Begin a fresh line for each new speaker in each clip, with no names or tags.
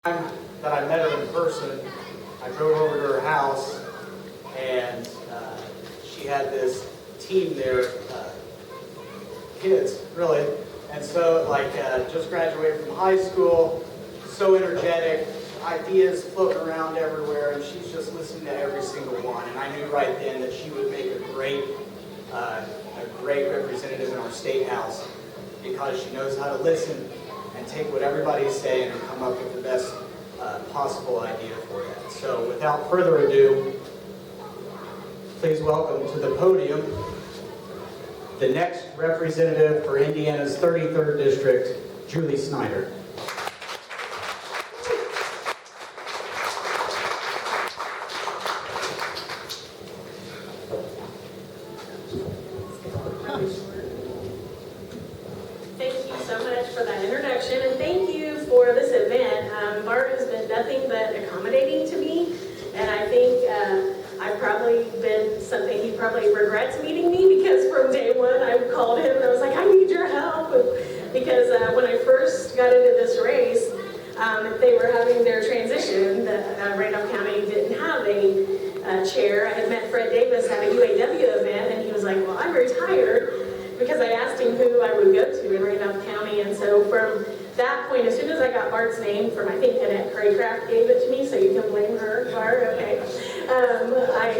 Time that I met her in person, I drove over to her house, and she had this team there, kids, really. And so, just graduated from high school, so energetic, ideas floating around everywhere, and she's just listening to every single one. And I knew right then that she would make a great representative in our state house because she knows how to listen and take what everybody's saying and come up with the best possible idea for that. So without further ado, please welcome to the podium the next representative for Indiana's 33rd District, Julie Snider.
Thank you so much for that introduction, and thank you for this event. Bart has been nothing but accommodating to me, and I think I've probably been something he probably regrets meeting me, because from day one I called him and I was like, I need your help, because when I first got into this race, they were having their transition. Randolph County didn't have a chair. I had met Fred Davis at a UAW event, and he was like, well, I'm retired, because I asked him who I would go to in Randolph County. And so from that point, as soon as I got Bart's name from, I think Annette Craycraft gave it to me, so you can blame her, Bart, okay.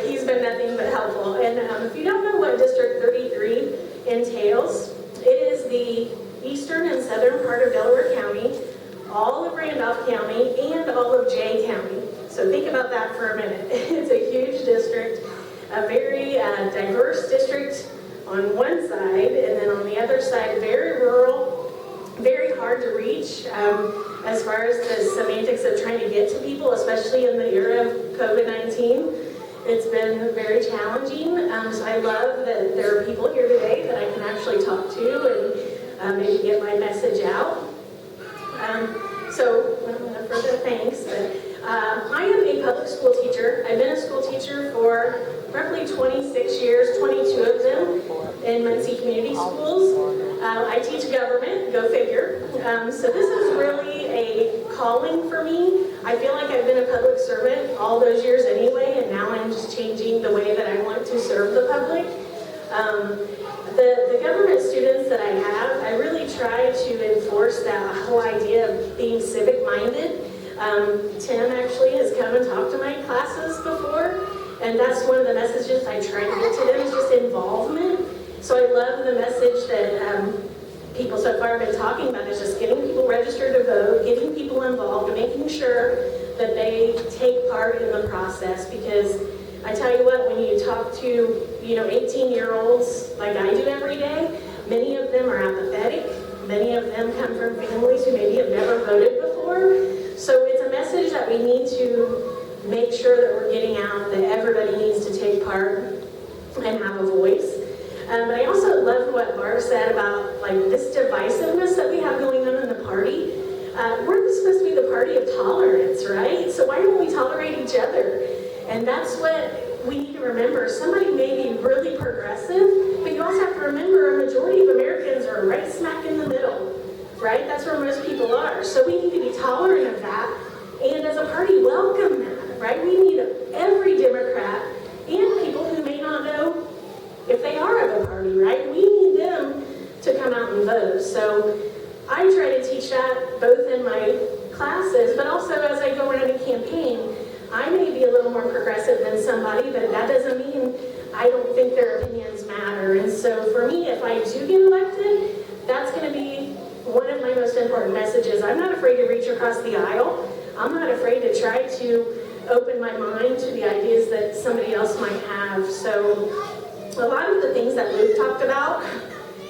He's been nothing but helpful. And if you don't know what District 33 entails, it is the eastern and southern part of Delaware County, all of Randolph County, and all of Jay County. So think about that for a minute. It's a huge district, a very diverse district on one side, and then on the other side, very rural, very hard to reach as far as the semantics of trying to get to people, especially in the era of COVID-19. It's been very challenging, so I love that there are people here today that I can actually talk to and maybe get my message out. So, further thanks, but I am a public school teacher. I've been a school teacher for roughly 26 years, 22 of them in Muncie Community Schools. I teach government, go figure. So this is really a calling for me. I feel like I've been a public servant all those years anyway, and now I'm just changing the way that I want to serve the public. The government students that I have, I really try to enforce that whole idea of being civic-minded. Tim actually has come and talked to my classes before, and that's one of the messages I try to get to them, is just involvement. So I love the message that people so far have been talking about, is just getting people registered to vote, getting people involved, and making sure that they take part in the process. Because I tell you what, when you talk to 18-year-olds like I do every day, many of them are apathetic. Many of them come from families who maybe have never voted before. So it's a message that we need to make sure that we're getting out, that everybody needs to take part and have a voice. But I also love what Bart said about this divisiveness that we have going on in the party. We're supposed to be the party of tolerance, right? So why don't we tolerate each other? And that's what we need to remember. Somebody may be really progressive, but you also have to remember a majority of Americans are right smack in the middle, right? That's where most people are. So we need to be tolerant of that, and as a party, welcome that, right? We need every Democrat and people who may not know if they are of a party, right? We need them to come out and vote. So I try to teach that both in my classes, but also as I go around and campaign. I may be a little more progressive than somebody, but that doesn't mean I don't think their opinions matter. And so for me, if I do get elected, that's going to be one of my most important messages. I'm not afraid to reach across the aisle. I'm not afraid to try to open my mind to the ideas that somebody else might have. So a lot of the things that Luke talked about,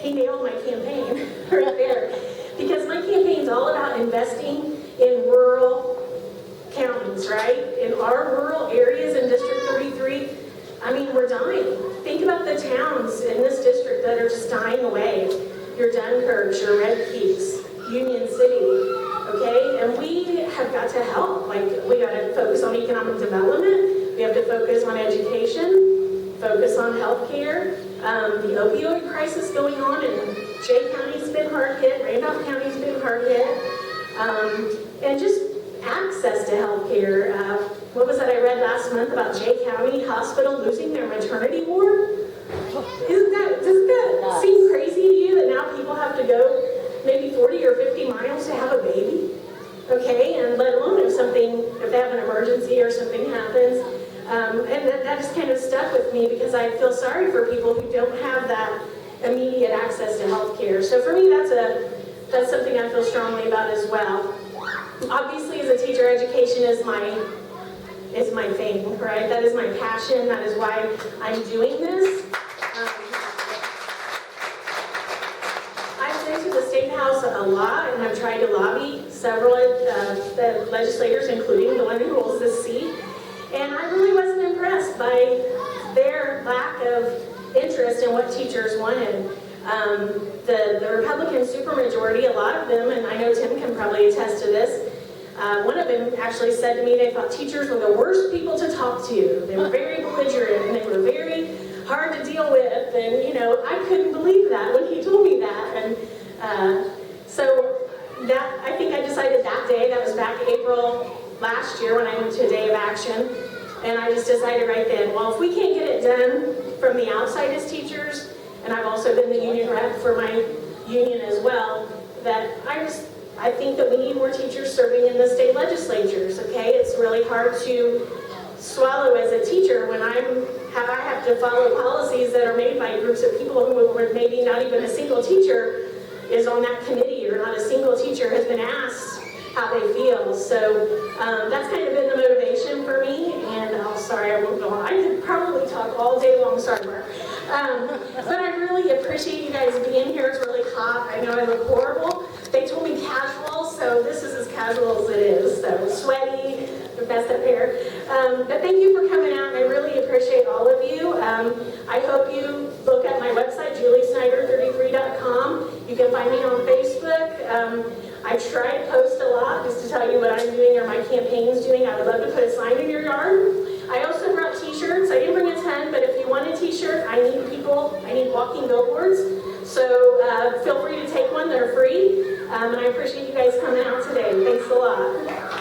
he nailed my campaign right there. Because my campaign's all about investing in rural counties, right? In our rural areas in District 33, I mean, we're dying. Think about the towns in this district that are just dying away. Your Dunkirks, your Red Peaks, Union City, okay? And we have got to help. We got to focus on economic development. We have to focus on education, focus on healthcare. The opioid crisis going on in Jay County's been hard hit, Randolph County's been hard hit. And just access to healthcare. What was that I read last month about Jay County Hospital losing their maternity ward? Doesn't that seem crazy to you that now people have to go maybe 40 or 50 miles to have a baby? Okay, and let alone if they have an emergency or something happens. And that just kind of stuck with me because I feel sorry for people who don't have that immediate access to health care. So for me, that's something I feel strongly about as well. Obviously, as a teacher, education is my thing, right? That is my passion. That is why I'm doing this. I've been to the State House a lot, and I've tried to lobby several the legislators, including the one who holds this seat. And I really wasn't impressed by their lack of interest in what teachers wanted. The Republican supermajority, a lot of them, and I know Tim can probably attest to this, one of them actually said to me they thought teachers were the worst people to talk to. They were very belligerent and they were very hard to deal with. And, I couldn't believe that when he told me that. And so that, I think I decided that day, that was back April last year when I went to a day of action. And I just decided right then, well, if we can't get it done from the outside as teachers, and I've also been the union rep for my union as well, that I think that we need more teachers serving in the state legislatures, okay? It's really hard to swallow as a teacher when I have to follow policies that are made by groups of people who maybe not even a single teacher is on that committee, or not a single teacher has been asked how they feel. So that's kind of been the motivation for me. And sorry, I won't go on. I could probably talk all day long, sorry, Mark. But I really appreciate you guys being here. It's really hot. I know I look horrible. They told me casual, so this is as casual as it is. So sweaty, messed up hair. But thank you for coming out, and I really appreciate all of you. I hope you look at my website, juliesnider33.com. You can find me on Facebook. I try to post a lot just to tell you what I'm doing or my campaign's doing. I would love to put a sign in your yard. I also brought t-shirts. I didn't bring a ton, but if you want a t-shirt, I need walking billboards. So feel free to take one. They're free. And I appreciate you guys coming out today. Thanks a lot.